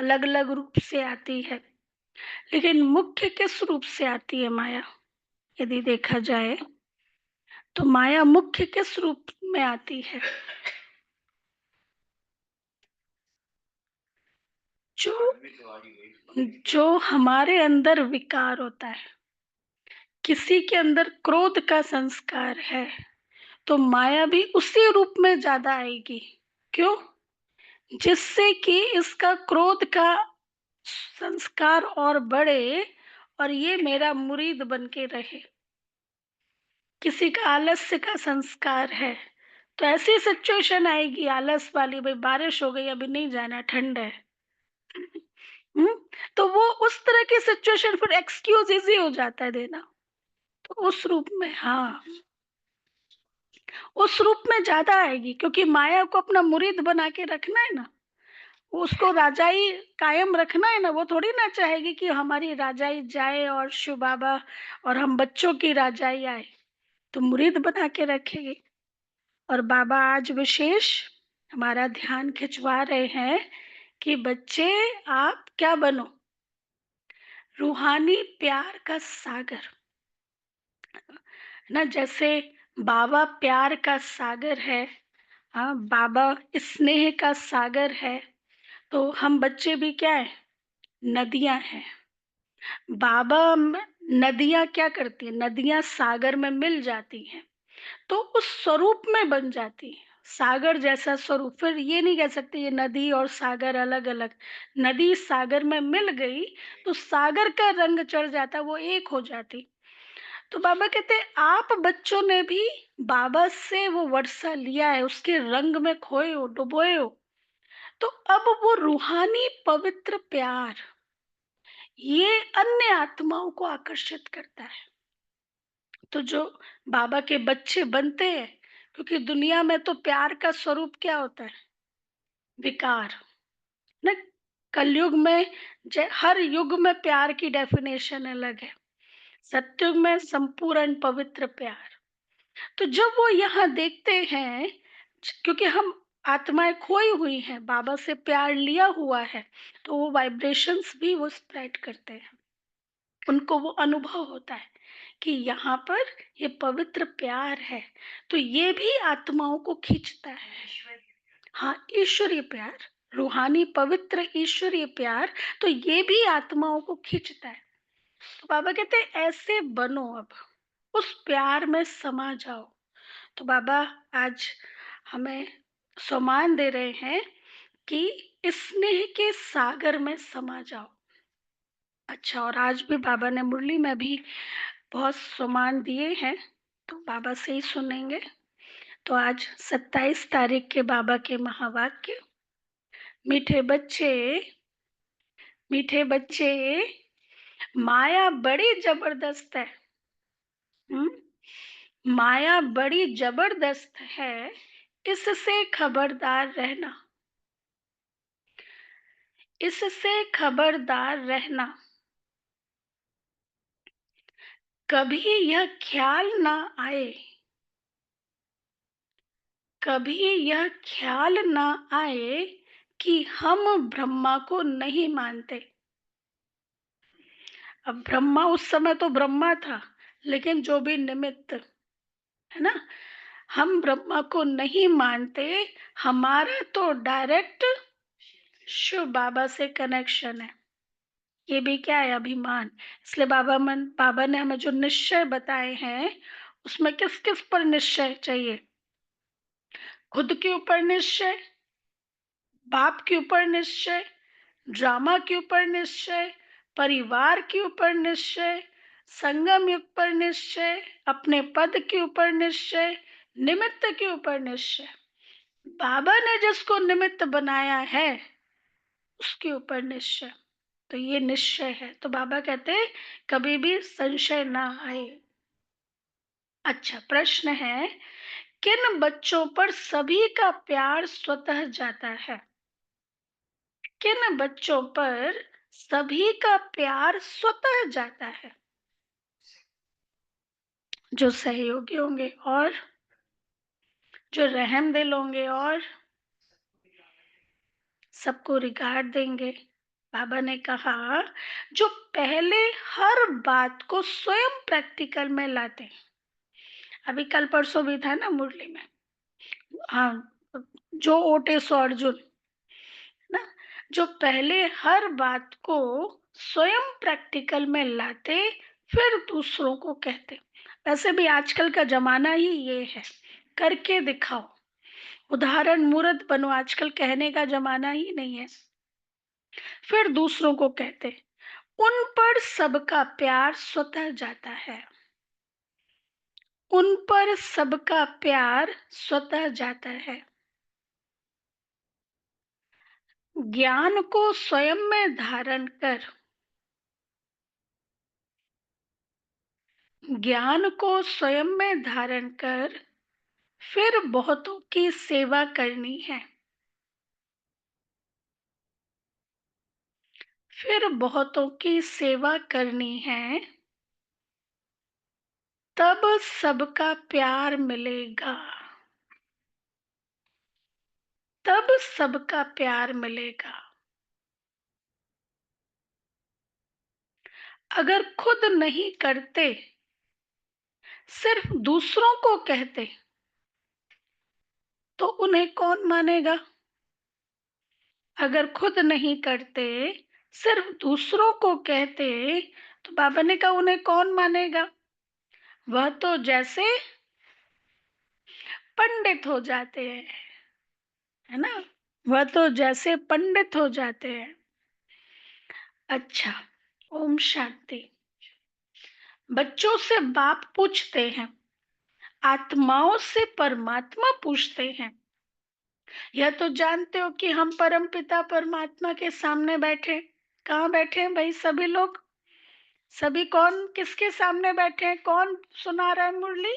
अलग अलग रूप से आती है, लेकिन मुख्य किस रूप से आती है माया? यदि देखा जाए तो माया मुख्य किस रूप में आती है? जो जो हमारे अंदर विकार होता है, किसी के अंदर क्रोध का संस्कार है, तो माया भी उसी रूप में ज्यादा आएगी। क्यों? जिससे कि इसका क्रोध का संस्कार और बढ़े और ये मेरा मुरीद बन के रहे। किसी का आलस्य का संस्कार है, तो ऐसी सिचुएशन आएगी आलस वाली, भाई बारिश हो गई अभी नहीं जाना, ठंड है। हम्म तो वो उस तरह की सिचुएशन फिर एक्सक्यूज इजी हो जाता है देना। तो उस रूप में, हाँ, उस रूप में ज्यादा आएगी, क्योंकि माया को अपना मुरीद बना के रखना है ना, उसको राजाई कायम रखना है ना। वो थोड़ी ना चाहेगी कि हमारी राजाई जाए और शिव बाबा और हम बच्चों की राजाई आए, तो मुरीद बना के रखेगी। और बाबा आज विशेष हमारा ध्यान खिंचवा रहे हैं कि बच्चे आप क्या बनो? रूहानी प्यार का सागर। ना, जैसे बाबा प्यार का सागर है, हाँ, बाबा स्नेह का सागर है, तो हम बच्चे भी क्या है? नदियां हैं। नदियां क्या करती है? नदियां सागर में मिल जाती हैं, तो उस स्वरूप में बन जाती है, सागर जैसा स्वरूप। फिर ये नहीं कह सकते ये नदी और सागर अलग अलग। नदी सागर में मिल गई तो सागर का रंग चढ़ जाता, वो एक हो जाती। तो बाबा कहते आप बच्चों ने भी बाबा से वो वर्षा लिया है, उसके रंग में खोए हो, डुबोए हो। तो अब वो रूहानी पवित्र प्यार ये अन्य आत्माओं को आकर्षित करता है। तो जो बाबा के बच्चे बनते हैं, क्योंकि दुनिया में तो प्यार का स्वरूप क्या होता है? विकार। ना, कलयुग में हर युग में प्यार की डेफिनेशन अलग है। सत्युग में संपूर्ण पवित्र प्यार। तो जब वो यहाँ देखते हैं, क्योंकि हम आत्माएं खोई हुई हैं, बाबा से प्यार लिया हुआ है, तो वो वाइब्रेशंस भी वो स्प्रेड करते हैं। उनको वो अनुभव होता है कि यहाँ पर ये पवित्र प्यार है, तो ये भी आत्माओं को खींचता है। हाँ, ईश्वरीय प्यार, रूहानी पवित्र ईश्वरीय प्यार, तो ये भी आत्माओं को खींचता है। तो बाबा कहते हैं ऐसे बनो, अब उस प्यार में समा जाओ। तो बाबा आज हमें सम्मान दे रहे हैं कि स्नेह के सागर में समा जाओ। अच्छा, और आज भी बाबा ने मुरली में भी बहुत सम्मान दिए हैं, तो बाबा से ही सुनेंगे। तो आज 27 तारीख के बाबा के महावाक्य। मीठे बच्चे, मीठे बच्चे, माया बड़ी जबरदस्त है। माया बड़ी जबरदस्त है, इससे खबरदार रहना, इससे खबरदार रहना। कभी यह ख्याल ना आए, कभी यह ख्याल ना आए कि हम ब्रह्मा को नहीं मानते। अब ब्रह्मा उस समय तो ब्रह्मा था, लेकिन जो भी निमित्त है ना, हम ब्रह्मा को नहीं मानते। हमारा तो डायरेक्ट शिव बाबा से कनेक्शन है। ये भी क्या है? अभिमान। इसलिए बाबा ने हमें जो निश्चय बताए हैं, उसमें किस किस पर निश्चय चाहिए? खुद के ऊपर निश्चय, बाप के ऊपर निश्चय, ड्रामा के ऊपर निश्चय, परिवार के ऊपर निश्चय, संगम युग पर निश्चय, अपने पद के ऊपर निश्चय, निमित्त के ऊपर निश्चय। बाबा ने जिसको निमित्त बनाया है उसके ऊपर निश्चय। तो ये निश्चय है। तो बाबा कहते हैं कभी भी संशय ना आए। अच्छा, प्रश्न है, किन बच्चों पर सभी का प्यार स्वतः जाता है? किन बच्चों पर सभी का प्यार स्वतः जाता है? जो सहयोगी होंगे, और जो रहम दिल होंगे, और सबको रिगार्ड देंगे, बाबा ने कहा, जो पहले हर बात को स्वयं प्रैक्टिकल में लाते। अभी कल परसों भी था ना मुरली में। हाँ, जो ओटे सो अर्जुन, ना, जो पहले हर बात को स्वयं प्रैक्टिकल में लाते, फिर दूसरों को कहते। वैसे भी आजकल का जमाना ही ये है, करके दिखाओ, उदाहरण मूर्त बनो। आजकल कहने का जमाना ही नहीं है, फिर दूसरों को कहते। उन पर सबका प्यार स्वतः जाता है। उन पर सबका प्यार स्वतः जाता है। ज्ञान को स्वयं में धारण कर, ज्ञान को स्वयं में धारण कर, फिर बहुतों की सेवा करनी है। फिर बहुतों की सेवा करनी है, तब सबका प्यार मिलेगा। तब सबका प्यार मिलेगा। अगर खुद नहीं करते, सिर्फ दूसरों को कहते, तो उन्हें कौन मानेगा? अगर खुद नहीं करते, सिर्फ दूसरों को कहते, तो बाबा ने कहा उन्हें कौन मानेगा? वह तो जैसे पंडित हो जाते हैं, है ना? वह तो जैसे पंडित हो जाते हैं। अच्छा, ओम शांति। बच्चों से बाप पूछते हैं, आत्माओं से परमात्मा पूछते हैं। यह तो जानते हो कि हम परम पिता परमात्मा के सामने बैठे। कहाँ बैठे हैं भाई सभी लोग? सभी कौन किसके सामने बैठे हैं? कौन सुना रहा है मुरली?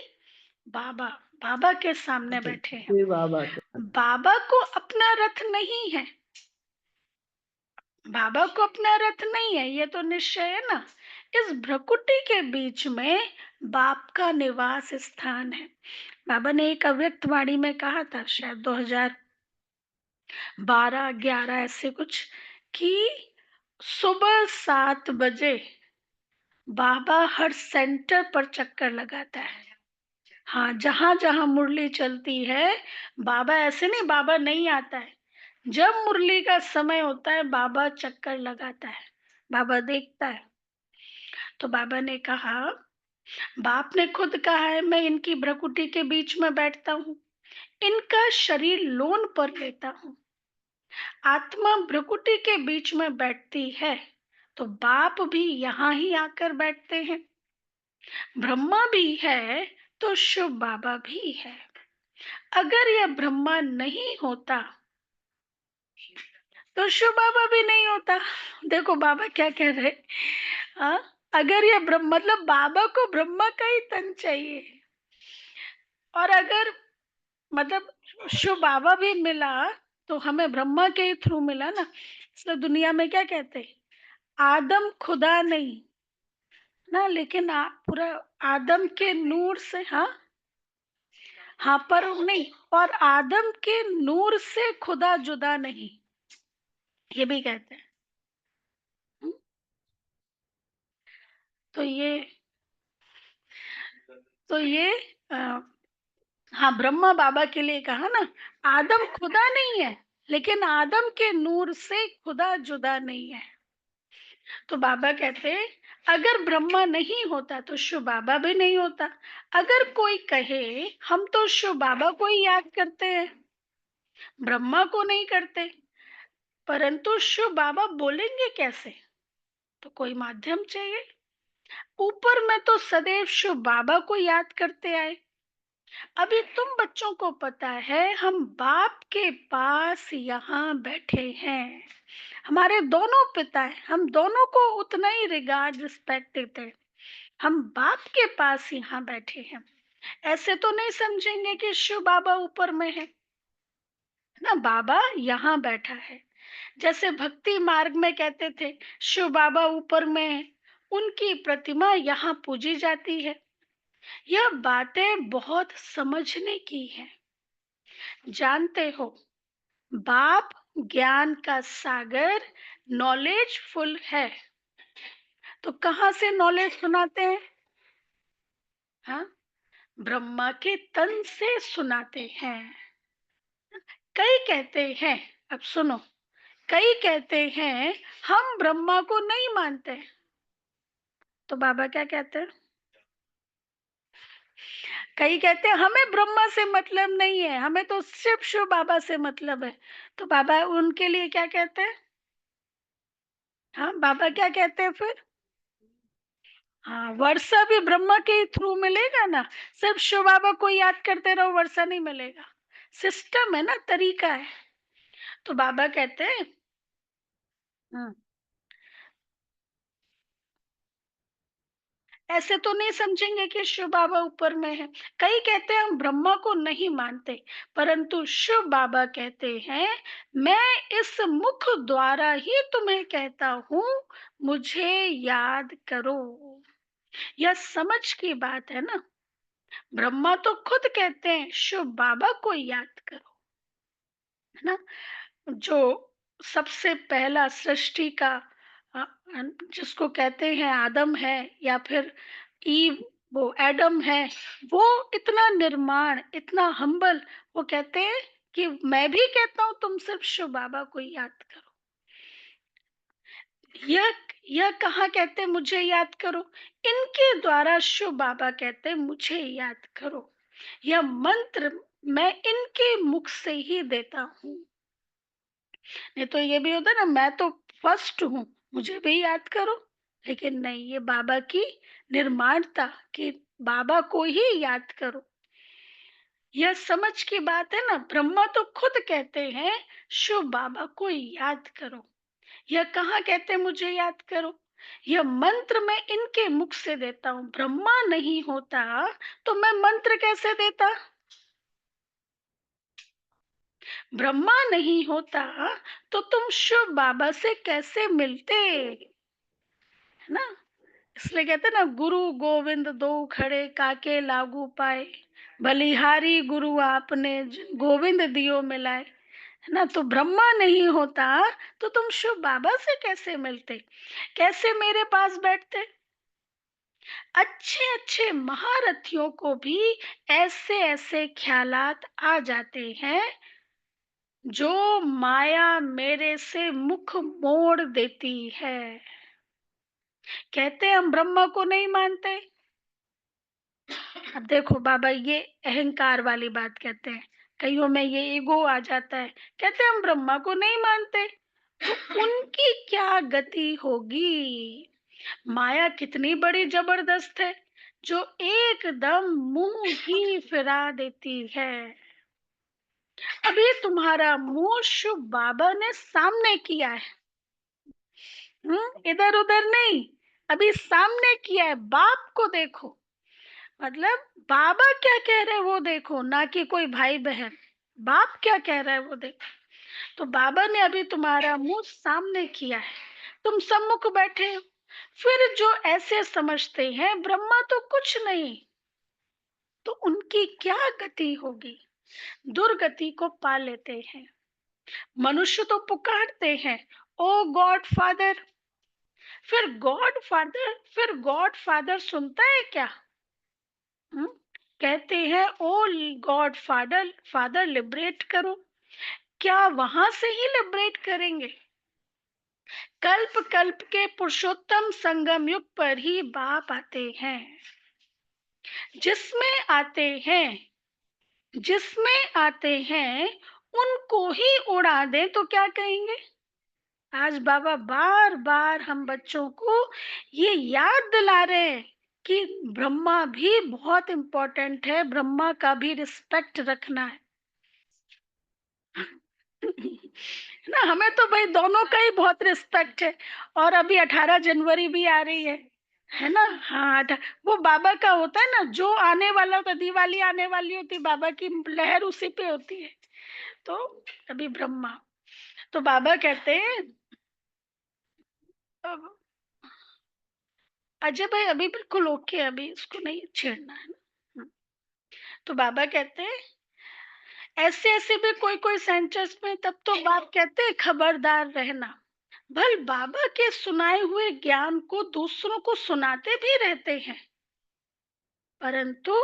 बाबा। बाबा के सामने अच्छा, बैठे हैं। ये बाबा के साथ। बाबा को अपना रथ नहीं है। बाबा को अपना रथ नहीं है, ये तो निश्चय है ना। इस भ्रकुटी के बीच में बाप का निवास स्थान है। बाबा ने एक अव्यक्त वाणी में कहा था, शायद 2012-11 ऐसे कुछ, कि सुबह 7 बजे बाबा हर सेंटर पर चक्कर लगाता है। हाँ, जहां जहां मुरली चलती है, बाबा ऐसे नहीं, बाबा नहीं आता है। जब मुरली का समय होता है, बाबा चक्कर लगाता है, बाबा देखता है। तो बाबा ने कहा, बाप ने खुद कहा है, मैं इनकी भ्रकुटी के बीच में बैठता हूँ, इनका शरीर लोन पर लेता हूँ। आत्मा भ्रकुटी के बीच में बैठती है, तो बाप भी यहाँ ही आकर बैठते हैं। ब्रह्मा भी है, तो शिव बाबा भी है। अगर यह ब्रह्मा नहीं होता, तो शिव बाबा भी नहीं होता। देखो बाबा क्या कह रहे। हाँ, अगर यह ब्रह्म, मतलब बाबा को ब्रह्मा का ही तन चाहिए। और अगर, मतलब शिव बाबा भी मिला, तो हमें ब्रह्मा के ही थ्रू मिला ना। इसलिए दुनिया में क्या कहते हैं, आदम खुदा नहीं ना, लेकिन पूरा आदम के नूर से। हाँ, हाँ, पर नहीं, और आदम के नूर से खुदा जुदा नहीं, ये भी कहते हैं। हम्म, तो ये आ, हाँ, ब्रह्मा बाबा के लिए कहा ना, आदम खुदा नहीं है, लेकिन आदम के नूर से खुदा जुदा नहीं है। तो बाबा कहते, अगर ब्रह्मा नहीं होता तो शिव बाबा भी नहीं होता। अगर कोई कहे हम तो शिव बाबा को ही याद करते हैं, ब्रह्मा को नहीं करते, परंतु शिव बाबा बोलेंगे कैसे? तो कोई माध्यम चाहिए। ऊपर में तो सदैव शिव बाबा को याद करते आए। अभी तुम बच्चों को पता है, हम बाप के पास यहाँ बैठे हैं। हमारे दोनों पिता हैं, हम दोनों को उतना ही रिगार्ड रिस्पेक्ट देते हैं। हम बाप के पास यहाँ बैठे हैं। ऐसे तो नहीं समझेंगे कि शिव बाबा ऊपर में है ना, बाबा यहाँ बैठा है। जैसे भक्ति मार्ग में कहते थे शिव बाबा ऊपर में है, उनकी प्रतिमा यहाँ पूजी जाती है। यह बातें बहुत समझने की है। जानते हो, बाप ज्ञान का सागर नॉलेजफुल है। तो कहाँ से नॉलेज सुनाते हैं? हाँ, ब्रह्मा के तन से सुनाते हैं। कई कहते हैं, अब सुनो, कई कहते हैं हम ब्रह्मा को नहीं मानते। तो बाबा क्या कहते हैं? कई कहते हैं हमें ब्रह्मा से मतलब नहीं है, हमें तो सिर्फ शिव बाबा से मतलब है। तो बाबा उनके लिए क्या कहते हैं? हाँ, बाबा क्या कहते हैं फिर? हाँ, वर्षा भी ब्रह्मा के थ्रू मिलेगा ना। सिर्फ शिव बाबा को याद करते रहो, वर्षा नहीं मिलेगा। सिस्टम है ना, तरीका है। तो बाबा कहते हैं, हाँ, ऐसे तो नहीं समझेंगे कि शिव बाबा ऊपर में है। कई कहते हैं हम ब्रह्मा को नहीं मानते, परंतु शिव बाबा कहते हैं मैं इस मुख द्वारा ही तुम्हें कहता हूँ, मुझे याद करो। यह समझ की बात है ना। ब्रह्मा तो खुद कहते हैं शिव बाबा को याद करो, है ना। जो सबसे पहला सृष्टि का अ, जिसको कहते हैं आदम है, या फिर ईव, वो एडम है, वो इतना निर्माण, इतना हम्बल, वो कहते हैं कि मैं भी कहता हूं तुम सिर्फ शिव बाबा को याद करो। यह यह कहाँ कहते हैं मुझे याद करो? इनके द्वारा शिव बाबा कहते हैं मुझे याद करो। यह मंत्र मैं इनके मुख से ही देता हूँ। नहीं तो ये भी होता ना, मैं तो फर्स्ट हूँ, मुझे भी याद करो। लेकिन नहीं, ये बाबा की निर्माणता कि बाबा को ही याद करो। यह समझ की बात है ना। ब्रह्मा तो खुद कहते हैं शिव बाबा को याद करो। यह कहाँ कहते हैं मुझे याद करो? यह मंत्र मैं इनके मुख से देता हूँ। ब्रह्मा नहीं होता तो मैं मंत्र कैसे देता? ब्रह्मा नहीं होता तो तुम शिव बाबा से कैसे मिलते? है ना। इसलिए कहते ना, गुरु गोविंद दो खड़े काके लागू पाए, बलिहारी गुरु आपने गोविंद दियो मिलाए। है ना। तो ब्रह्मा नहीं होता तो तुम शिव बाबा से कैसे मिलते, कैसे मेरे पास बैठते? अच्छे अच्छे महारथियों को भी ऐसे ऐसे ख्यालात आ जाते हैं, जो माया मेरे से मुख मोड़ देती है। कहते हम ब्रह्मा को नहीं मानते। अब देखो बाबा ये अहंकार वाली बात कहते हैं, कईयों में ये ईगो आ जाता है। कहते हैं हम ब्रह्मा को नहीं मानते, तो उनकी क्या गति होगी? माया कितनी बड़ी जबरदस्त है, जो एकदम मुंह ही फिरा देती है। अभी तुम्हारा मुंह शुभ बाबा ने सामने किया है, इधर उधर नहीं, अभी सामने किया है। बाप को देखो, मतलब बाबा क्या कह रहे हैं वो देखो, ना कि कोई भाई बहन। बाप क्या कह रहा है वो देखो। तो बाबा ने अभी तुम्हारा मुंह सामने किया है, तुम सम्मुख बैठे हो। फिर जो ऐसे समझते हैं ब्रह्मा तो कुछ नहीं, तो उनकी क्या गति होगी? दुर्गति को पा लेते हैं। मनुष्य तो पुकारते हैं ओ गॉड फादर, फिर गॉड फादर सुनता है क्या? हम्म? कहते हैं ओ गॉड फादर, फादर लिबरेट करो। क्या वहां से ही लिबरेट करेंगे? कल्प कल्प के पुरुषोत्तम संगम युग पर ही बाप आते हैं। जिसमें आते हैं, जिसमें आते हैं उनको ही उड़ा दे तो क्या कहेंगे? आज बाबा बार बार हम बच्चों को ये याद दिला रहे हैं कि ब्रह्मा भी बहुत इंपॉर्टेंट है, ब्रह्मा का भी रिस्पेक्ट रखना है। ना, हमें तो भाई दोनों का ही बहुत रिस्पेक्ट है। और अभी 18 जनवरी भी आ रही है ना। हाँ, वो बाबा का होता है ना, जो आने वाला होता, दिवाली आने वाली होती, बाबा की लहर उसी पे होती है। तो अभी ब्रह्मा, तो बाबा कहते हैं अब, अजय भाई अभी बिल्कुल ओके, अभी इसको नहीं छेड़ना है ना। तो बाबा कहते हैं ऐसे ऐसे भी कोई कोई सेंटर्स में, तब तो बाप कहते हैं खबरदार रहना। भल बाबा के सुनाए हुए ज्ञान को दूसरों को सुनाते भी रहते हैं, परंतु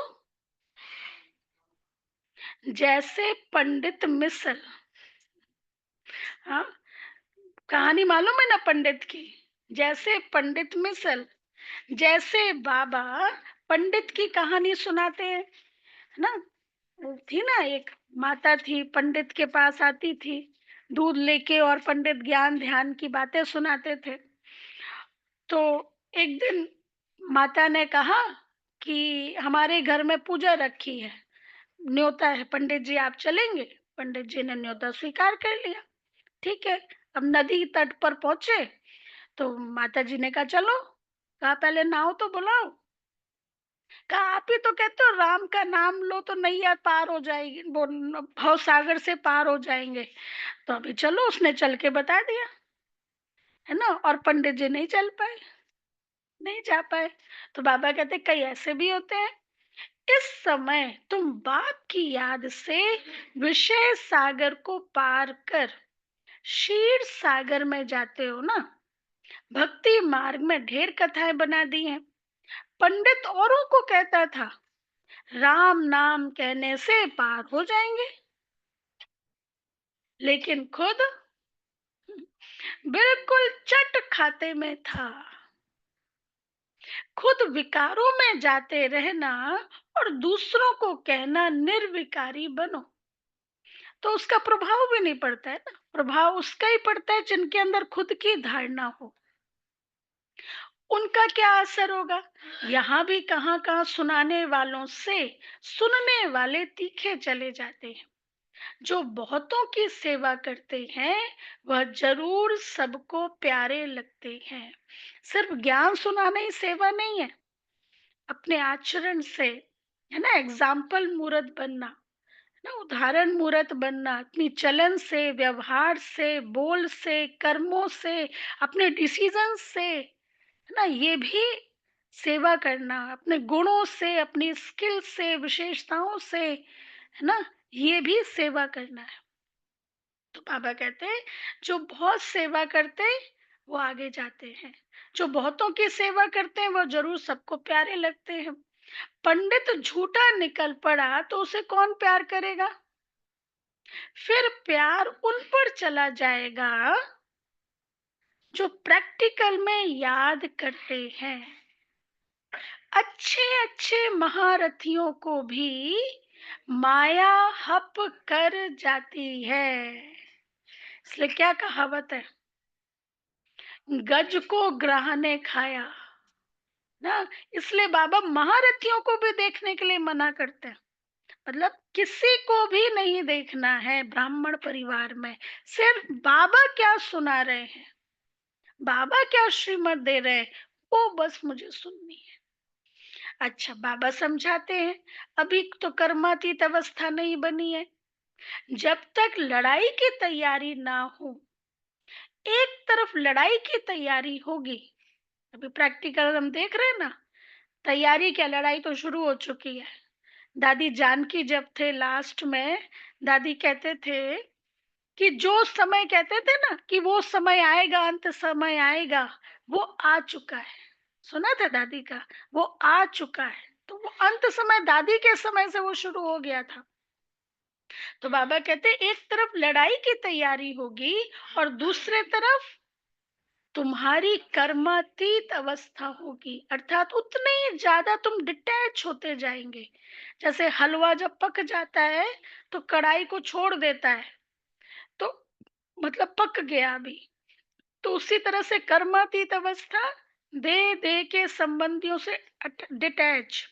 जैसे पंडित मिसल, हाँ, कहानी मालूम है ना पंडित की? जैसे पंडित मिसल, जैसे बाबा पंडित की कहानी सुनाते हैं, है ना? थी ना एक माता थी, पंडित के पास आती थी, दूध लेके, और पंडित ज्ञान ध्यान की बातें सुनाते थे। तो एक दिन माता ने कहा कि हमारे घर में पूजा रखी है, न्योता है, पंडित जी आप चलेंगे? पंडित जी ने न्योता स्वीकार कर लिया। ठीक है, अब नदी तट पर पहुंचे तो माता जी ने कहा चलो, कहा पहले नाव तो बुलाओ, कहा आप ही तो कहते हो राम का नाम लो तो नैया पार हो जाएगी, वो भव सागर से पार हो जाएंगे, तो अभी चलो, उसने चल के बता दिया, है ना? और पंडित जी नहीं चल पाए, नहीं जा पाए। तो बाबा कहते कई ऐसे भी होते हैं, इस समय तुम बाप की याद से विषय सागर को पार कर क्षीर सागर में जाते हो ना। भक्ति मार्ग में ढेर कथाएं बना दी हैं। पंडित औरों को कहता था राम नाम कहने से पार हो जाएंगे, लेकिन खुद बिल्कुल चट खाते में था। खुद विकारों में जाते रहना और दूसरों को कहना निर्विकारी बनो, तो उसका प्रभाव भी नहीं पड़ता है ना। प्रभाव उसका ही पड़ता है जिनके अंदर खुद की धारणा हो। उनका क्या असर होगा? यहाँ भी कहाँ कहाँ सुनाने वालों से सुनने वाले तीखे चले जाते हैं। जो बहुतों की सेवा करते हैं वह जरूर सबको प्यारे लगते हैं। सिर्फ ज्ञान सुनाना ही सेवा नहीं है, अपने आचरण से, है ना, एग्जाम्पल मूर्त बनना, ना उदाहरण मूर्त बनना, अपनी चलन से, व्यवहार से, बोल से, कर्मों से, अपने डिसीजन से, है ना, ये भी सेवा करना, अपने गुणों से, अपनी स्किल से, विशेषताओं से, है ना, ये भी सेवा करना है। तो बाबा कहते हैं जो बहुत सेवा करते हैं वो आगे जाते हैं, जो बहुतों की सेवा करते हैं वो जरूर सबको प्यारे लगते हैं। पंडित झूठा निकल पड़ा तो उसे कौन प्यार करेगा? फिर प्यार उन पर चला जाएगा जो प्रैक्टिकल में याद करते हैं। अच्छे अच्छे महारथियों को भी माया हप कर जाती है। इसलिए क्या कहावत है, गज को ग्राह ने खाया ना। इसलिए बाबा महारथियों को भी देखने के लिए मना करते हैं। मतलब किसी को भी नहीं देखना है ब्राह्मण परिवार में, सिर्फ बाबा क्या सुना रहे हैं, बाबा क्या श्रीमत दे रहे हैं, वो बस मुझे सुननी है। अच्छा, बाबा समझाते हैं अभी तो कर्मातीत अवस्था नहीं बनी है। जब तक लड़ाई की तैयारी ना हो, एक तरफ लड़ाई की तैयारी होगी, अभी प्रैक्टिकल हम देख रहे हैं ना, तैयारी क्या, लड़ाई तो शुरू हो चुकी है। दादी जानकी जब थे लास्ट में, दादी कहते थे कि जो समय, कहते थे ना कि वो समय आएगा, अंत समय आएगा, वो आ चुका है। सुना था दादी का, वो आ चुका है। तो वो अंत समय दादी के समय से वो शुरू हो गया था। तो बाबा कहते एक तरफ लड़ाई की तैयारी होगी और दूसरे तरफ तुम्हारी कर्मातीत अवस्था होगी, अर्थात उतने ही ज्यादा तुम डिटैच होते जाएंगे। जैसे हलवा जब पक जाता है तो कढ़ाई को छोड़ देता है, तो मतलब पक गया अभी। तो उसी तरह से कर्मातीत अवस्था, दे दे के संबंधियों से डिटैच,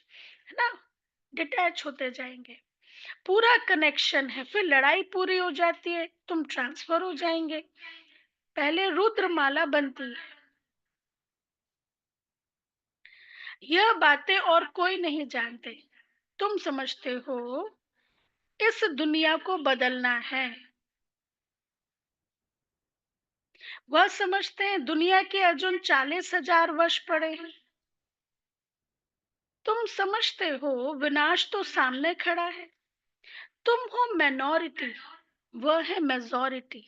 है ना, डिटैच होते जाएंगे। पूरा कनेक्शन है, फिर लड़ाई पूरी हो जाती है, तुम ट्रांसफर हो जाएंगे। पहले रुद्रमाला बनती है। यह बातें और कोई नहीं जानते, तुम समझते हो इस दुनिया को बदलना है, वह समझते हैं दुनिया के अर्जुन 40,000 वर्ष पड़े हैं। तुम समझते हो विनाश तो सामने खड़ा है। तुम हो मिनोरिटी, वह है मेजॉरिटी।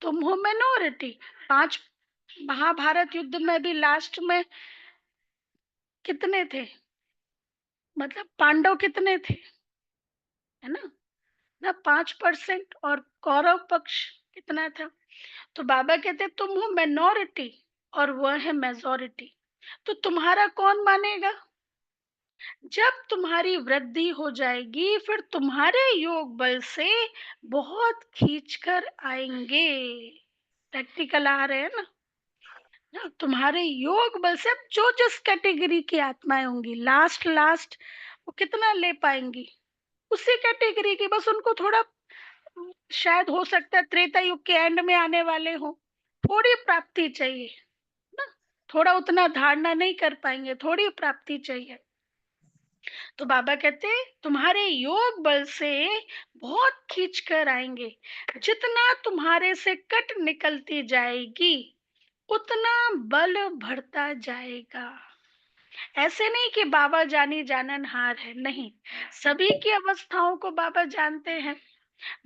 तुम हो मिनोरिटी, 5 महाभारत युद्ध में भी लास्ट में कितने थे? मतलब पांडव कितने थे? है ना? ना 5% और कौरव पक्ष कितना था? तो बाबा कहते तुम हो मिनॉरिटी और वह है मेजॉरिटी, तो तुम्हारा कौन मानेगा? जब तुम्हारी वृद्धि हो जाएगी फिर तुम्हारे योग बल से बहुत खींच कर आएंगे। प्रैक्टिकल आ रहे हैं ना, तुम्हारे योग बल से अब जो जिस कैटेगरी की आत्माएं होंगी लास्ट लास्ट वो कितना ले पाएंगी उसी कैटेगरी की, बस उनको थोड़ा शायद हो सकता है त्रेता युग के एंड में आने वाले हो, थोड़ी प्राप्ति चाहिए ना, थोड़ा उतना धारणा नहीं कर पाएंगे, थोड़ी प्राप्ति चाहिए। तो बाबा कहते तुम्हारे योग बल से बहुत खींच कर आएंगे, जितना तुम्हारे से कट निकलती जाएगी उतना बल बढ़ता जाएगा। ऐसे नहीं कि बाबा जानी जाननहार है, नहीं, सभी की अवस्थाओं को बाबा जानते हैं।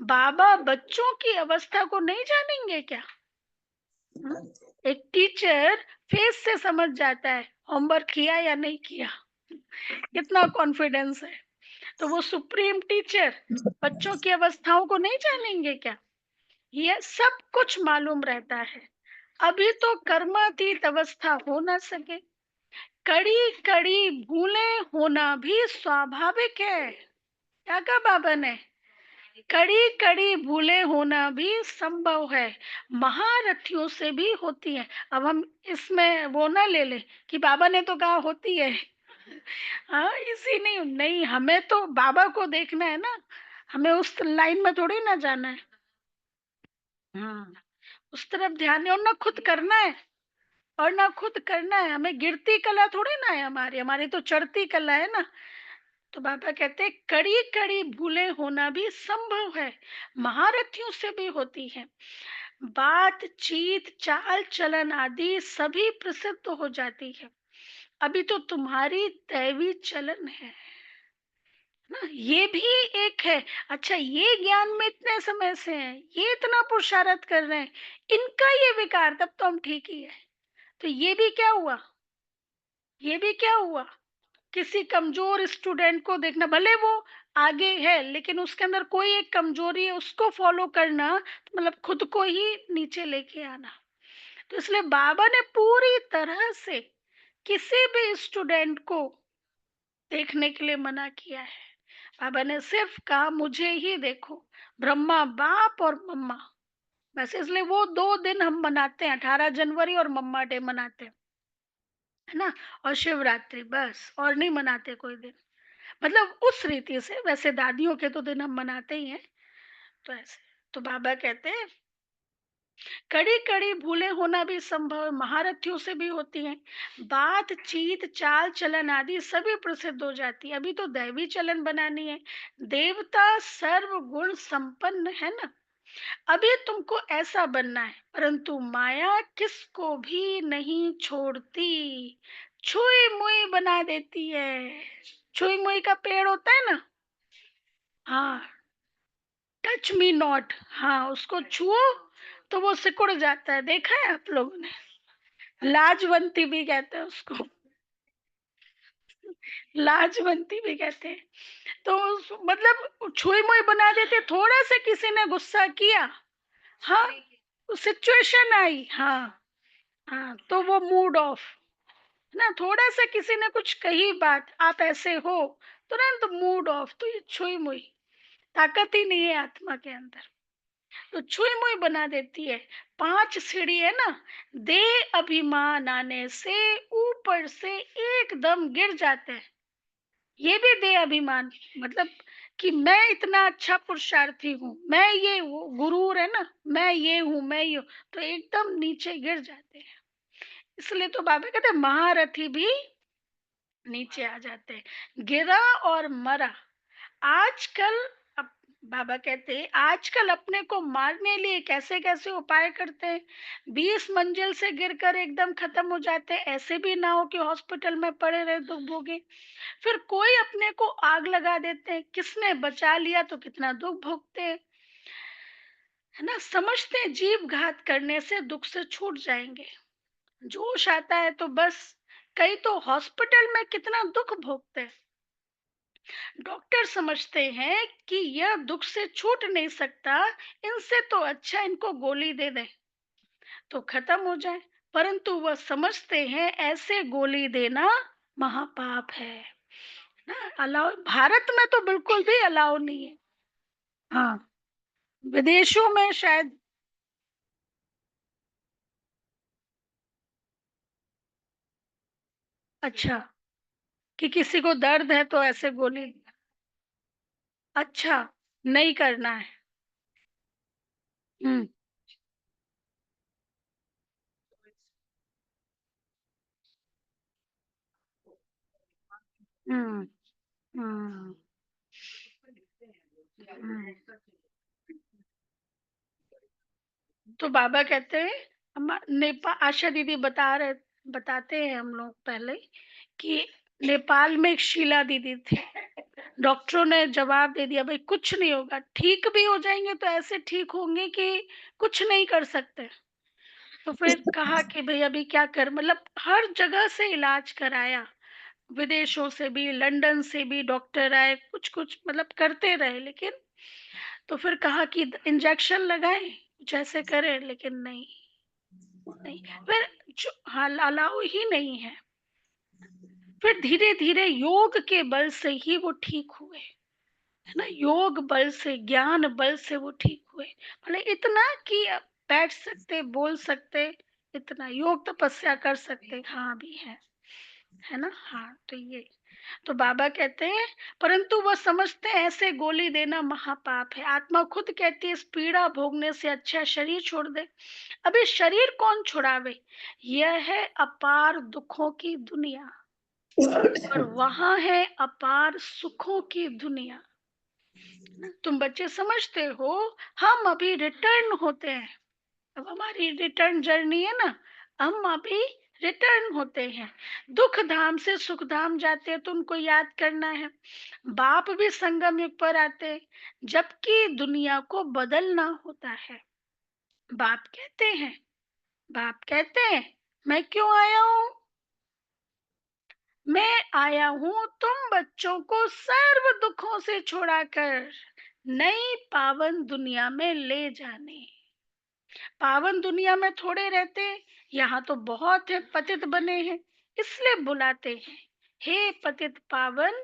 बाबा बच्चों की अवस्था को नहीं जानेंगे क्या? हम्म? एक टीचर फेस से समझ जाता है होमवर्क किया या नहीं किया, कितना कॉन्फिडेंस है। तो वो सुप्रीम टीचर बच्चों की अवस्थाओं को नहीं जानेंगे क्या? ये सब कुछ मालूम रहता है। अभी तो कर्मातीत अवस्था हो ना सके, कड़ी कड़ी भूलें होना भी स्वाभाविक है। क्या कहा बाबा ने? कड़ी कड़ी भूलें होना भी संभव है, महारथियों से भी होती है। अब हम इसमें वो ना ले ले कि बाबा ने तो कहा होती है। हाँ, इसी नहीं नहीं, हमें तो बाबा को देखना है ना, हमें उस लाइन में थोड़ी ना जाना है। हाँ, उस तरफ ध्यान है और ना खुद करना है, और ना खुद करना है, हमें गिरती कला थोड़ी ना है, हमारी हमारी तो चढ़ती कला है ना। तो बाबा कहते हैं कड़ी कड़ी भूलें होना भी संभव है, महारथियों से भी होती है। बातचीत चाल चलन आदि सभी प्रसिद्ध हो जाती है। अभी तो तुम्हारी दैवी चलन है ना, ये भी एक है। अच्छा, ये ज्ञान में इतने समय से है, ये इतना पुरुषार्थ कर रहे हैं, इनका ये विकार, तब तो हम ठीक ही है। तो ये भी क्या हुआ? ये भी क्या हुआ? किसी कमजोर स्टूडेंट को देखना, भले वो आगे है लेकिन उसके अंदर कोई एक कमजोरी है, उसको फॉलो करना तो मतलब खुद को ही नीचे लेके आना। तो इसलिए बाबा ने पूरी तरह से किसी भी स्टूडेंट को देखने के लिए मना किया है। बाबा ने सिर्फ कहा मुझे ही देखो, ब्रह्मा बाप और मम्मा, बस। इसलिए वो 2 दिन हम मनाते हैं, 18 जनवरी और मम्मा डे मनाते हैं, है ना, और शिवरात्रि, बस, और नहीं मनाते कोई दिन। मतलब उस रीति से, वैसे दादियों के तो दिन हम मनाते ही हैं। तो ऐसे, तो बाबा कहते हैं कड़ी कड़ी भूलें होना भी संभव है, महारथियों से भी होती हैं। बातचीत चाल चलन आदि सभी प्रसिद्ध हो जाती है। अभी तो दैवी चलन बनानी है, देवता सर्व गुण संपन्न है ना। अभी तुमको ऐसा बनना है, परंतु माया किसको भी नहीं छोड़ती, छुई मुई बना देती है। छुई मुई का पेड़ होता है ना, हाँ, टच मी नॉट, हाँ, उसको छुओ तो वो सिकुड़ जाता है, देखा है आप लोगों ने? लाजवंती भी कहते हैं उसको, लाजवंती भी कहते हैं। तो मतलब छुई मुई बना देते, थोड़ा सा किसी ने गुस्सा किया, हाँ, सिचुएशन आई, हाँ, हाँ, तो वो मूड ऑफ ना, थोड़ा सा किसी ने कुछ कही बात, आप ऐसे हो, तुरंत मूड ऑफ। तो ये छुई मुई, ताकत ही नहीं है आत्मा के अंदर, तो छुई मुई बना देती है। 5 सीढ़ी है ना, दे अभिमान आने से ऊपर से एकदम गिर जाते हैं। ये भी दे अभिमान, मतलब कि मैं इतना अच्छा पुरुषार्थी हूँ, मैं ये गुरूर है ना, मैं ये हूँ, मैं ये हूँ, तो एकदम नीचे गिर जाते हैं। इसलिए तो बाबा कहते हैं महारथी भी नीचे आ जाते हैं, गिरा और मरा। आजकल अब बाबा कहते हैं आजकल अपने को मारने लिए कैसे कैसे उपाय करते हैं, 20 मंजिल से गिरकर एकदम खत्म हो जाते हैं, ऐसे भी ना हो कि हॉस्पिटल में पड़े रहे दुख भोगे। फिर कोई अपने को आग लगा देते हैं, किसने बचा लिया तो कितना दुख भोगते हैं। है ना? समझते हैं जीव घात करने से दुख से छूट जाएँगे। जोश आता है तो बस, कई तो हॉस्पिटल में कितना दुख भोगते हैं। डॉक्टर समझते हैं कि यह दुख से छूट नहीं सकता, इनसे तो अच्छा इनको गोली दे दें तो खत्म हो जाए। परंतु वह समझते हैं ऐसे गोली देना महापाप है ना। अलाउ भारत में तो बिल्कुल भी अलाउ नहीं है। हाँ, विदेशों में शायद। अच्छा, कि किसी को दर्द है तो ऐसे गोली। अच्छा, नहीं करना है। हुँ, हुँ, हुँ, हुँ। तो बाबा कहते हैं, आशा दीदी बताते हैं हम लोग पहले कि नेपाल में एक शीला दीदी थी। डॉक्टरों ने जवाब दे दिया, भाई कुछ नहीं होगा, ठीक भी हो जाएंगे तो ऐसे ठीक होंगे कि कुछ नहीं कर सकते। तो फिर कहा कि भाई अभी क्या कर, मतलब हर जगह से इलाज कराया, विदेशों से भी, लंदन से भी डॉक्टर आए, कुछ कुछ मतलब करते रहे, लेकिन तो फिर कहा कि इंजेक्शन लगाएं, कुछ ऐसे करें, लेकिन नहीं, नहीं। फिर जो हाँ, अलाउ ही नहीं है। फिर धीरे धीरे योग के बल से ही वो ठीक हुए, है ना? योग बल से, ज्ञान बल से वो ठीक हुए। मतलब इतना कि अब बैठ सकते, बोल सकते, इतना योग तपस्या कर सकते, हाँ भी है ना? हाँ, तो ये तो बाबा कहते हैं, परंतु वह समझते हैं ऐसे गोली देना महापाप है। आत्मा खुद कहती है इस पीड़ा भोगने से अच्छा शरीर छोड़ दे। अभी शरीर कौन छुड़ावे? यह है अपार दुखों की दुनिया, और वहां है अपार सुखों की दुनिया। तुम बच्चे समझते हो, हम अभी रिटर्न होते हैं। अब हमारी रिटर्न जर्नी है ना, हम अभी रिटर्न होते हैं। दुख धाम से सुख धाम जाते हैं तो उनको याद करना है। बाप भी संगम युग पर आते हैं, जबकि दुनिया को बदलना होता है। बाप कहते हैं, बाप कहते हैं, मैं क्यों आया हूँ? मैं आया हूँ तुम बच्चों को सर्व दुखों से छुड़ाकर नई पावन दुनिया में ले जाने। पावन दुनिया में थोड़े रहते, यहाँ तो बहुत है, पतित बने हैं, इसलिए बुलाते हैं, हे पतित पावन,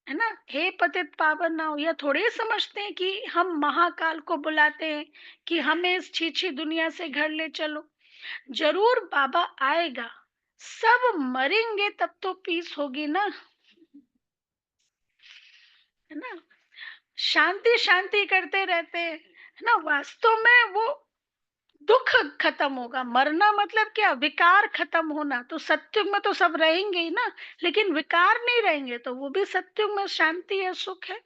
है ना? हे पतित पावन ना हो, यह थोड़े ही समझते हैं कि हम महाकाल को बुलाते हैं कि हमें इस छीछी दुनिया से घर ले चलो। जरूर बाबा आएगा, सब मरेंगे तब तो पीस होगी ना, है ना? शांति शांति करते रहते हैं, है ना? वास्तव में वो दुख खत्म होगा। मरना मतलब क्या? विकार खत्म होना। तो सत्युग में तो सब रहेंगे ही ना, लेकिन विकार नहीं रहेंगे, तो वो भी सत्युग में शांति है, सुख है।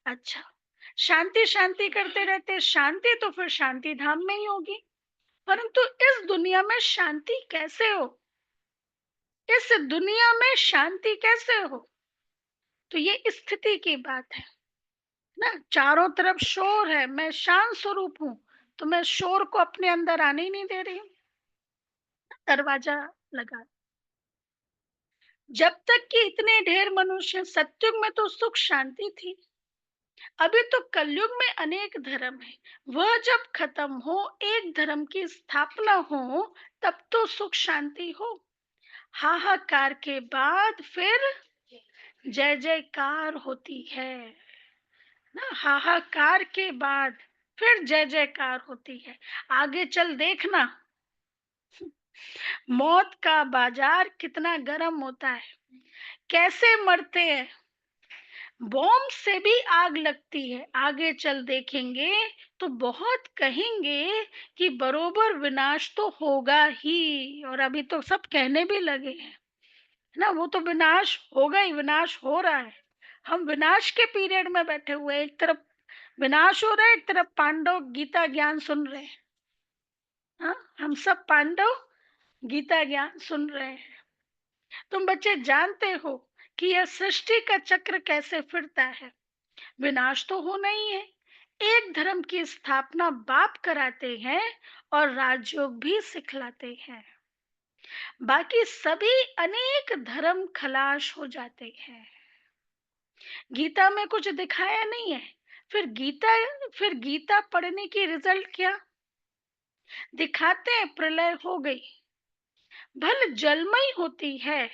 अच्छा, शांति शांति करते रहते, शांति तो फिर शांति धाम में ही होगी। परंतु इस दुनिया में शांति कैसे हो? इस दुनिया में शांति कैसे हो? तो ये स्थिति की बात है ना। चारों तरफ शोर है, मैं शांत स्वरूप हूँ, तो मैं शोर को अपने अंदर आने ही नहीं दे रही हूँ। दरवाजा लगा। जब तक कि इतने ढेर मनुष्य, सत्युग में तो सुख शांति थी, अभी तो कलयुग में अनेक धर्म है। वह जब खत्म हो, एक धर्म की स्थापना हो, तब तो सुख शांति हो। हाहाकार के बाद फिर जय जयकार होती है ना। हाहाकार के बाद फिर जय जयकार होती है। आगे चल देखना, मौत का बाजार कितना गर्म होता है, कैसे मरते हैं, बॉम्ब से भी आग लगती है। आगे चल देखेंगे तो बहुत कहेंगे कि बरोबर विनाश तो होगा ही, और अभी तो सब कहने भी लगे हैं, है ना? वो तो विनाश होगा ही, विनाश हो रहा है। हम विनाश के पीरियड में बैठे हुए हैं, एक तरफ विनाश हो रहा है, एक तरफ पांडव गीता ज्ञान सुन रहे हैं। हाँ, हम सब पांडव गीता ज्ञान सुन रहे हैं। तुम बच्चे जानते हो कि यह सृष्टि का चक्र कैसे फिरता है। विनाश तो होना ही है, एक धर्म की स्थापना बाप कराते हैं और राजयोग भी सिखलाते हैं। बाकी सभी अनेक धर्म खलास हो जाते हैं। गीता में कुछ दिखाया नहीं है। फिर गीता पढ़ने की रिजल्ट क्या दिखाते हैं? प्रलय हो गई, भले जलमय होती है,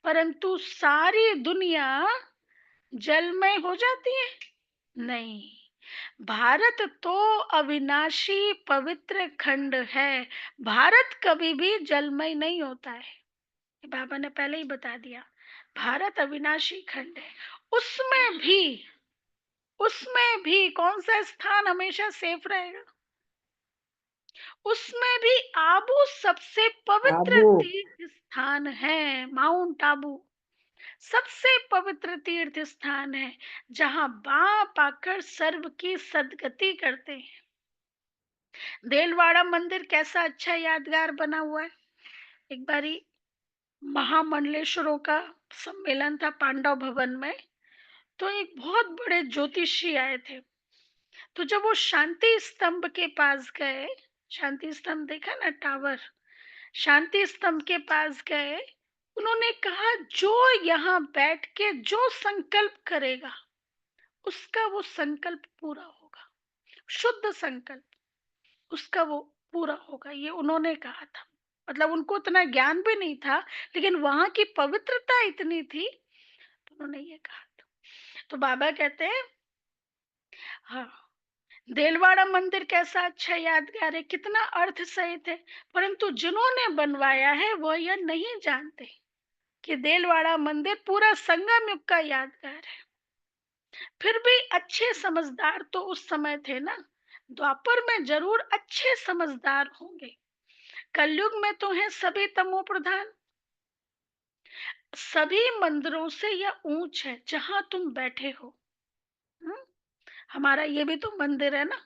परंतु सारी दुनिया जलमय हो जाती है? नहीं। भारत तो अविनाशी पवित्र खंड है। भारत कभी भी जलमय नहीं होता है। ये बाबा ने पहले ही बता दिया। भारत अविनाशी खंड है। उसमें भी कौन सा स्थान हमेशा सेफ रहेगा? उसमें भी आबू सबसे पवित्र आबू। तीर्थ स्थान है। माउंट आबू सबसे पवित्र तीर्थ स्थान है, जहां बाप आकर सर्व की सदगति करते हैं। देलवाड़ा मंदिर कैसा अच्छा यादगार बना हुआ है। एक बारी महामंडलेश्वरों का सम्मेलन था पांडव भवन में, तो एक बहुत बड़े ज्योतिषी आए थे। तो जब वो शांति स्तंभ के पास गए, शांति स्तंभ देखा ना, टावर, शांति स्तंभ के पास गए, उन्होंने कहा जो यहाँ बैठ के जो संकल्प करेगा उसका वो संकल्प पूरा होगा। शुद्ध संकल्प उसका वो पूरा होगा, ये उन्होंने कहा था। मतलब उनको उतना ज्ञान भी नहीं था, लेकिन वहां की पवित्रता इतनी थी, तो उन्होंने ये कहा था। तो बाबा कहते हैं, हाँ, देलवाड़ा मंदिर कैसा अच्छा यादगार है, कितना अर्थ सहित है, परंतु जिन्होंने बनवाया है वो यह नहीं जानते कि देलवाड़ा मंदिर पूरा संगम युग का यादगार है। फिर भी अच्छे समझदार तो उस समय थे ना। द्वापर में जरूर अच्छे समझदार होंगे, कलयुग में तो है सभी तमो प्रधान। सभी मंदिरों से यह ऊंच है जहां तुम बैठे हो। हम्म? हमारा ये भी तो मंदिर है ना,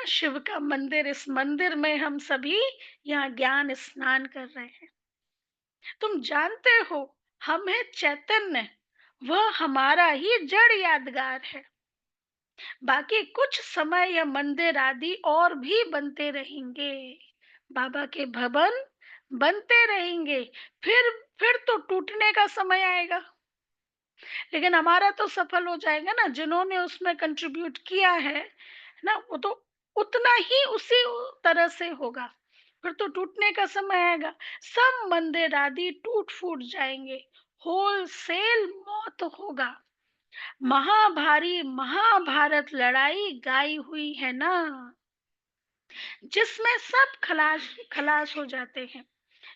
शिव का मंदिर। इस मंदिर में हम सभी यहाँ ज्ञान स्नान कर रहे हैं। तुम जानते हो, हम है चैतन्य, वह हमारा ही जड़ यादगार है। बाकी कुछ समय यह मंदिर आदि और भी बनते रहेंगे, बाबा के भवन बनते रहेंगे। फिर तो टूटने का समय आएगा, लेकिन हमारा तो सफल हो जाएगा ना। जिन्होंने उसमें कंट्रीब्यूट किया है ना, वो तो उतना ही उसी तरह से होगा। फिर तो टूटने का समय आएगा, सब मंदिर आदि टूट फूट जाएंगे, होल सेल मौत होगा। महाभारी महाभारत लड़ाई गाई हुई है ना, जिसमें सब खलास खलास हो जाते हैं।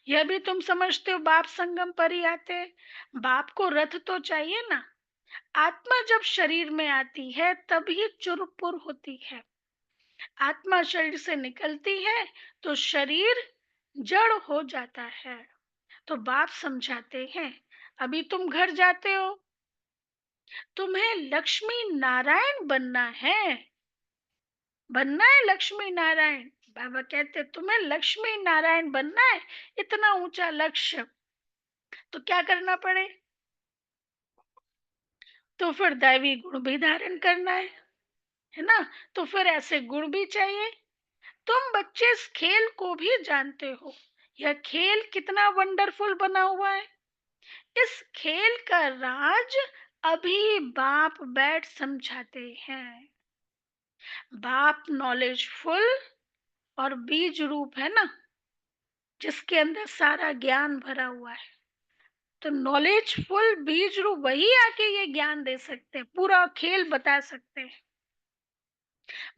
यह भी तुम समझते हो, बाप संगम पर ही आते हैं। बाप को रथ तो चाहिए ना। आत्मा जब शरीर में आती है तभी चुरपुर होती है। आत्मा शरीर से निकलती है तो शरीर जड़ हो जाता है। तो बाप समझाते हैं, अभी तुम घर जाते हो, तुम्हें लक्ष्मी नारायण बनना है। बनना है लक्ष्मी नारायण। बाबा कहते तुम्हें लक्ष्मी नारायण बनना है, इतना ऊंचा लक्ष्य, तो क्या करना पड़े? तो फिर दैवी गुण भी धारण करना है ना। तो फिर ऐसे गुण भी चाहिए। तुम बच्चे इस खेल को भी जानते हो, यह खेल कितना वंडरफुल बना हुआ है। इस खेल का राज अभी बाप बैठ समझाते हैं। बाप नॉलेजफुल और बीज रूप है ना, जिसके अंदर सारा ज्ञान भरा हुआ है। तो नॉलेजफुल बीज रूप वही आके ये ज्ञान दे सकते हैं, पूरा खेल बता सकते हैं।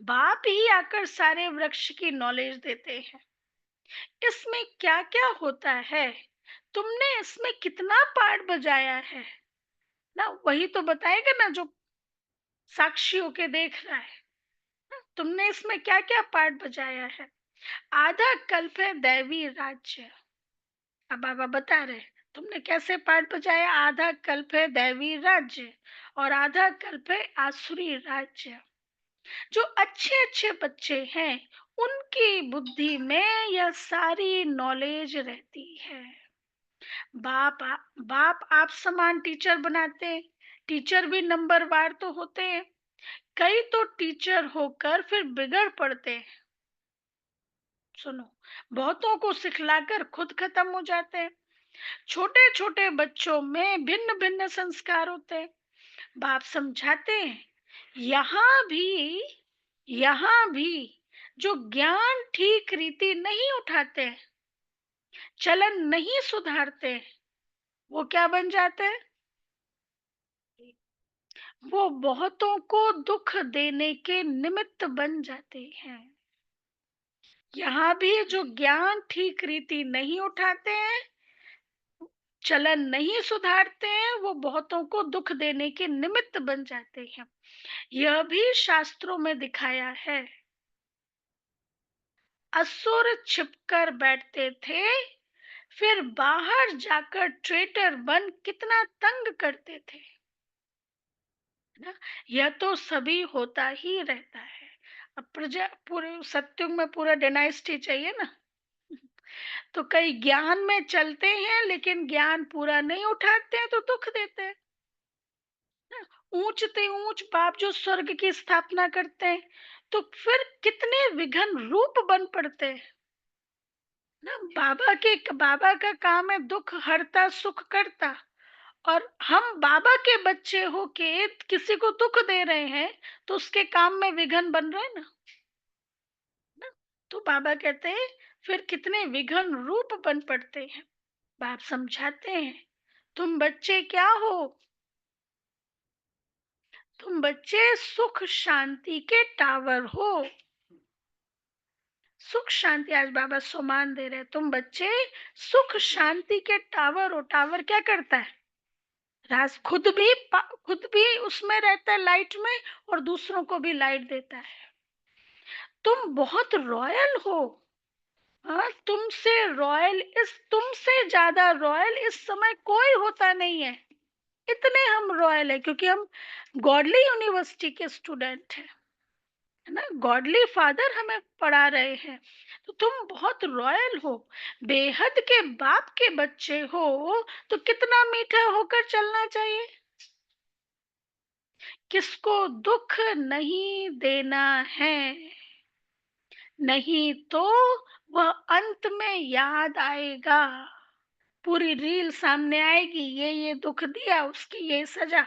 बाप ही आकर सारे वृक्ष की नॉलेज देते हैं। इसमें क्या क्या होता है, तुमने इसमें कितना पार्ट बजाया है ना, वही तो बताएगा ना जो साक्षी होके देख रहा है। तुमने इसमें क्या क्या पार्ट बजाया है। आधा कल्प है दैवी राज्य। अब बाबा बता रहे तुमने कैसे पार्ट बजाया। आधा कल्प है दैवी राज्य और आधा कल्प है आसुरी राज्य। जो अच्छे अच्छे बच्चे हैं उनकी बुद्धि में यह सारी नॉलेज रहती है। बाप आप समान टीचर बनाते हैं। टीचर भी नंबर वार तो होते हैं। कई तो टीचर होकर फिर बिगड़ पड़ते हैं। सुनो, बहुतों को सिखलाकर खुद खत्म हो जाते हैं। छोटे छोटे बच्चों में भिन्न भिन्न संस्कार होते हैं। बाप समझाते हैं, यहाँ भी यहाँ भी जो ज्ञान ठीक रीति नहीं उठाते हैं, चलन नहीं सुधारते हैं, वो क्या बन जाते हैं? वो बहुतों को दुख देने के निमित्त बन जाते हैं। यहाँ भी जो ज्ञान ठीक रीति नहीं उठाते हैं, चलन नहीं सुधारते हैं, वो बहुतों को दुख देने के निमित्त बन जाते हैं। यह भी शास्त्रों में दिखाया है। असुर छिपकर बैठते थे, फिर बाहर जाकर ट्रेटर बन कितना तंग करते थे ना। यह तो सभी होता ही रहता है। अब प्रजा पूरे सत्युग में पूरा डायनास्टी चाहिए ना। तो कई ज्ञान में चलते हैं लेकिन ज्ञान पूरा नहीं उठाते हैं तो दुख देते हैं ना। ऊंचते ऊंच बाप जो स्वर्ग की स्थापना करते हैं, तो फिर कितने विघन रूप बन पड़ते हैं ना। बाबा का काम है दुख हरता सुख करता, और हम बाबा के बच्चे होके किसी को दुख दे रहे हैं, तो उसके काम में विघन बन रहे हैं ना। तो बाबा कहते हैं फिर कितने विघन रूप बन पड़ते हैं। बाप समझाते हैं, तुम बच्चे क्या हो? तुम बच्चे सुख शांति के टावर हो। सुख शांति, आज बाबा सम्मान दे रहे हैं, तुम बच्चे सुख शांति के टावर हो। टावर क्या करता है? राज खुद भी उसमें रहता है लाइट में, और दूसरों को भी लाइट देता है। तुम बहुत रॉयल हो। हाँ, तुमसे ज्यादा रॉयल इस समय कोई होता नहीं है। इतने हम रॉयल है क्योंकि हम गॉडली यूनिवर्सिटी के स्टूडेंट हैं, है ना। गॉडली फादर हमें पढ़ा रहे हैं। तो तुम बहुत रॉयल हो, बेहद के बाप के बच्चे हो, तो कितना मीठा होकर चलना चाहिए। किसको दुख नहीं देना है, नहीं तो वह अंत में याद आएगा। पूरी रील सामने आएगी, ये दुख दिया, उसकी ये सजा,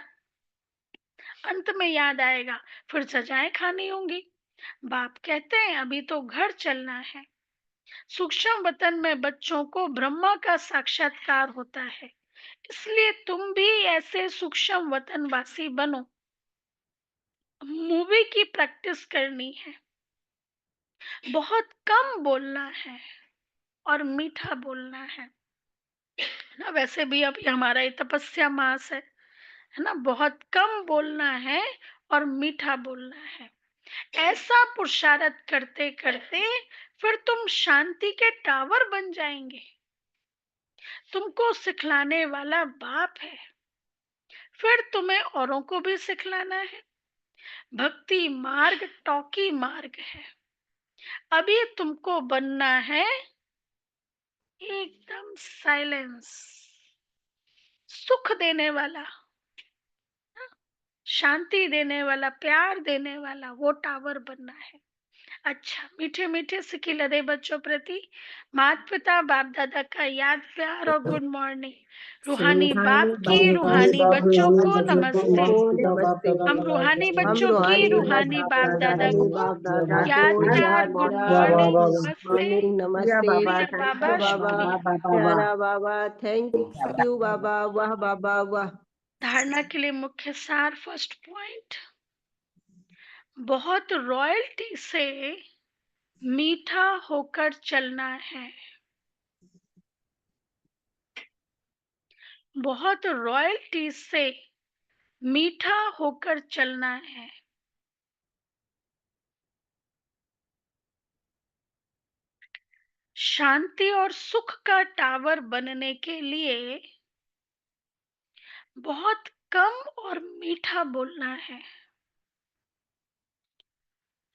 अंत में याद आएगा, फिर सजाएं खानी होंगी। बाप कहते हैं अभी तो घर चलना है। सूक्ष्म वतन में बच्चों को ब्रह्मा का साक्षात्कार होता है, इसलिए तुम भी ऐसे सूक्ष्म वतन वासी बनो। मूवी की प्रैक्टिस करनी है, बहुत कम बोलना है और मीठा बोलना है ना। वैसे भी अभी हमारा ये तपस्या मास है ना। बहुत कम बोलना है और मीठा बोलना है। ऐसा पुरुषार्थ करते करते फिर तुम शांति के टावर बन जाएंगे। तुमको सिखलाने वाला बाप है, फिर तुम्हें औरों को भी सिखलाना है। भक्ति मार्ग टॉकी मार्ग है। अभी तुमको बनना है एकदम साइलेंस, सुख देने वाला, शांति देने वाला, प्यार देने वाला, वो टावर बनना है। अच्छा, मीठे मीठे सिखी लदे बच्चों प्रति माता पिता बाप दादा का याद प्यार और गुड मॉर्निंग। रूहानी रूहानी बाप की बाप की रूहानी बच्चों को नमस्ते। नमस्ते। हम रूहानी हम बच्चों की रूहानी रूहानी बच्चों बाप का दादा रूहानी को बाप दादा याद को प्यार याद गुड प्यार मॉर्निंग गुड नमस्ते। मॉर्निंग नमस्ते। प्रिय थैंक बाबा यू बाबा, शुक्रिया। प्यारा बाबा, थैंक यू बाबा, वाह बाबा वाह। धारणा के लिए मुख्य सार, फर्स्ट पॉइंट, बहुत रॉयल्टी से मीठा होकर चलना है। बहुत रॉयल्टी से मीठा होकर चलना है। शांति और सुख का टावर बनने के लिए बहुत कम और मीठा बोलना है।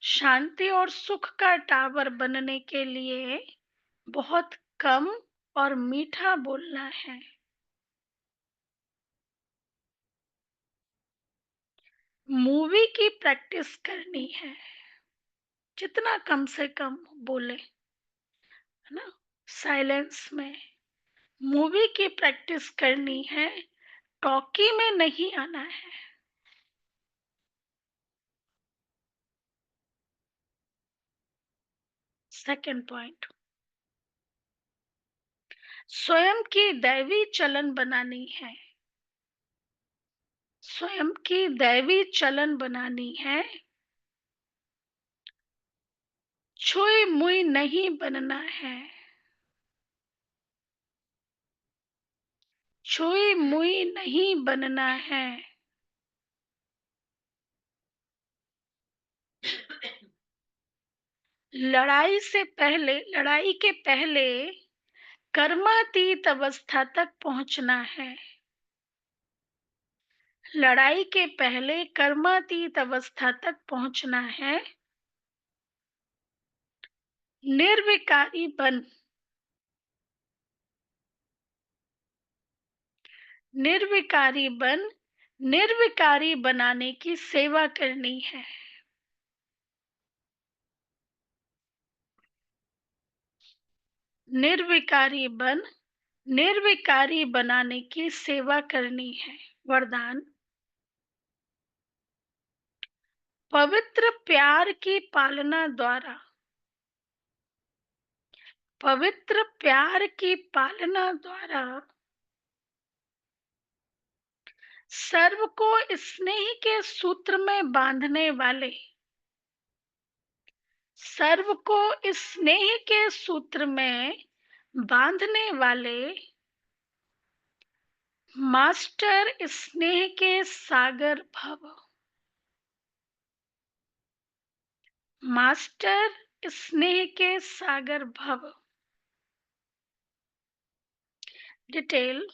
शांति और सुख का टावर बनने के लिए बहुत कम और मीठा बोलना है। मूवी की प्रैक्टिस करनी है, जितना कम से कम बोले, है ना? साइलेंस में मूवी की प्रैक्टिस करनी है, टॉकी में नहीं आना है। सेकंड पॉइंट, स्वयं की दैवी चलन बनानी है। स्वयं की दैवी चलन बनानी है, छुई मुई नहीं बनना है। छुई मुई नहीं बनना है। लड़ाई के पहले कर्मातीत अवस्था तक पहुंचना है। लड़ाई के पहले कर्मातीत अवस्था तक पहुंचना है। निर्विकारी बन निर्विकारी बन निर्विकारी बनाने की सेवा करनी है। निर्विकारी बन निर्विकारी बनाने की सेवा करनी है। वरदान, पवित्र प्यार की पालना द्वारा पवित्र प्यार की पालना द्वारा सर्व को स्नेह के सूत्र में बांधने वाले सर्व को स्नेह के सूत्र में बांधने वाले मास्टर स्नेह के सागर भव। मास्टर स्नेह के सागर भव। डिटेल,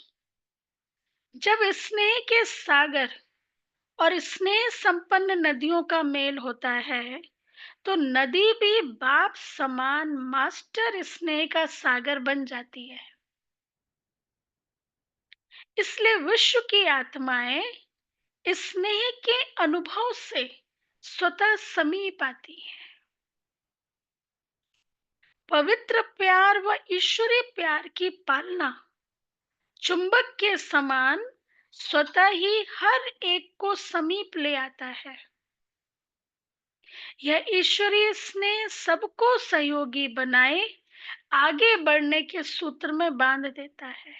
जब स्नेह के सागर और स्नेह संपन्न नदियों का मेल होता है, तो नदी भी बाप समान मास्टर स्नेह का सागर बन जाती है। इसलिए विश्व की आत्माएं स्नेह के अनुभव से स्वतः समीप आती है। पवित्र प्यार व ईश्वरीय प्यार की पालना चुंबक के समान स्वतः ही हर एक को समीप ले आता है। यह ईश्वरीय स्नेह सबको सहयोगी बनाए आगे बढ़ने के सूत्र में बांध देता है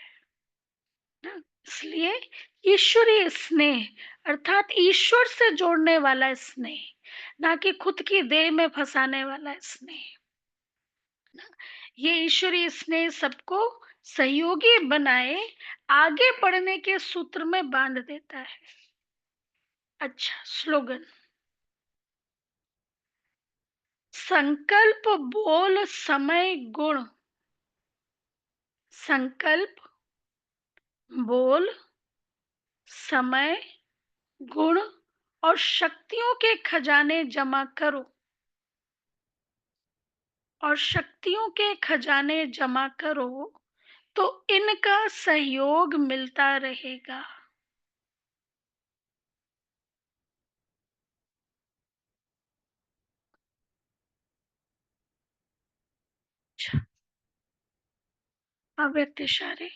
ना। इसलिए ईश्वरीय स्नेह अर्थात ईश्वर से जोड़ने वाला स्नेह, ना कि खुद की देह में फंसाने वाला स्नेह। ये ईश्वरीय स्नेह सबको सहयोगी बनाए आगे बढ़ने के सूत्र में बांध देता है। अच्छा, स्लोगन, संकल्प बोल समय गुण। संकल्प बोल समय गुण और शक्तियों के खजाने जमा करो। और शक्तियों के खजाने जमा करो तो इनका सहयोग मिलता रहेगा। अच्छा, अव्यक्त इशारे।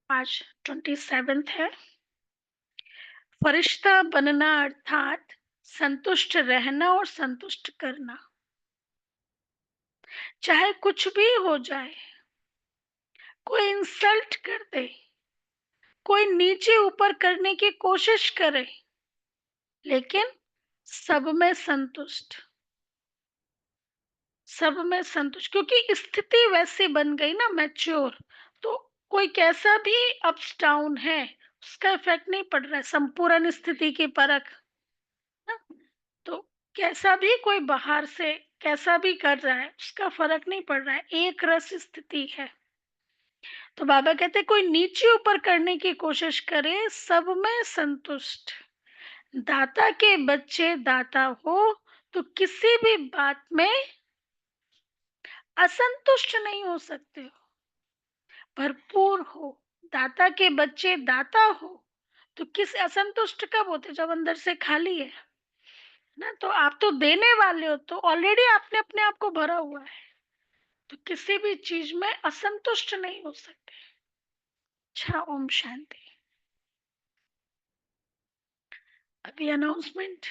आज 27 है। फरिश्ता बनना अर्थात संतुष्ट रहना और संतुष्ट करना, चाहे कुछ भी हो जाए। कोई इंसल्ट कर दे, कोई नीचे ऊपर करने की कोशिश करे, लेकिन सब में संतुष्ट। सब में संतुष्ट, क्योंकि स्थिति वैसी बन गई ना, मैच्योर। तो कोई कैसा भी अप्स डाउन है, उसका इफेक्ट नहीं पड़ रहा है। संपूर्ण स्थिति की परख ना। तो कैसा भी कोई बाहर से कैसा भी कर रहा है, उसका फर्क नहीं पड़ रहा है, एक रस स्थिति है। तो बाबा कहते कोई नीचे ऊपर करने की कोशिश करे, सब में संतुष्ट। दाता के बच्चे दाता हो तो किसी भी बात में असंतुष्ट नहीं हो सकते हो, भरपूर हो। दाता के बच्चे दाता हो तो किस असंतुष्ट कब होते, जब अंदर से खाली है ना। तो आप तो देने वाले हो, तो ऑलरेडी आपने अपने आप को भरा हुआ है, तो किसी भी चीज में असंतुष्ट नहीं हो सकते। अच्छा, ओम शांति। अभी अनाउंसमेंट।